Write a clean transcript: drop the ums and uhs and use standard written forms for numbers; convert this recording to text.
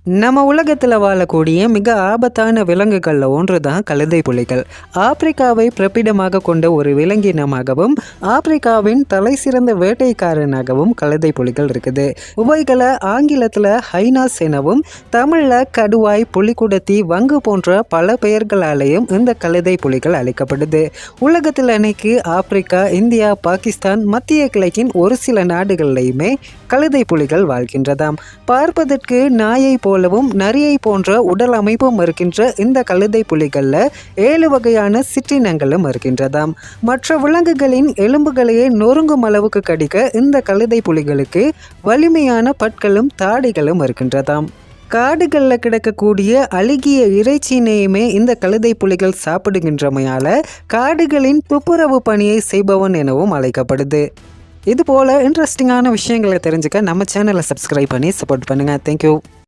நம்ம உலகத்தில் வாழக்கூடிய மிக ஆபத்தான விலங்குகளில் ஒன்று தான் கழுதை புலிகள். ஆப்பிரிக்காவை பிறப்பிடமாக கொண்ட ஒரு விலங்கினமாகவும் ஆப்பிரிக்காவின் தலை சிறந்த வேட்டைக்காரனாகவும் கழுதை புலிகள் இருக்குது. இவைகளை ஆங்கிலத்தில் ஹைனாஸ் எனவும் தமிழில் கடுவாய், புலிக்குடத்தி, வங்கு போன்ற பல பெயர்களாலேயும் இந்த கழுதை புலிகள் அழைக்கப்படுது. உலகத்தில் அன்னைக்கு ஆப்பிரிக்கா, இந்தியா, பாகிஸ்தான், மத்திய கிழக்கின் ஒரு சில நாடுகளிலையுமே கழுதை புலிகள் வாழ்கின்றதாம். பார்ப்பதற்கு நாயை போலவும் நரியை போன்ற உடல் அமைப்பும் இருக்கின்ற இந்த கழுதை புலிகளில் 7 வகையான சிற்றினங்களும் இருக்கின்றதாம். மற்ற விலங்குகளின் எலும்புகளையே நொறுங்கும் அளவுக்கு கடிக்க இந்த கழுதை புலிகளுக்கு வலிமையான பற்களும் தாடிகளும் இருக்கின்றதாம். காடுகளில் கிடக்கக்கூடிய அழுகிய இறைச்சியினையுமே இந்த கழுதை புலிகள் சாப்பிடுகின்றமையால காடுகளின் துப்புரவு பணியை செய்பவன் எனவும் அழைக்கப்படுது. இது போல இன்ட்ரெஸ்டிங்கான விஷயங்களை தெரிஞ்சுக்க நம்ம சேனலை சப்ஸ்கிரைப் பண்ணி சப்போர்ட் பண்ணுங்கள். தேங்க்யூ.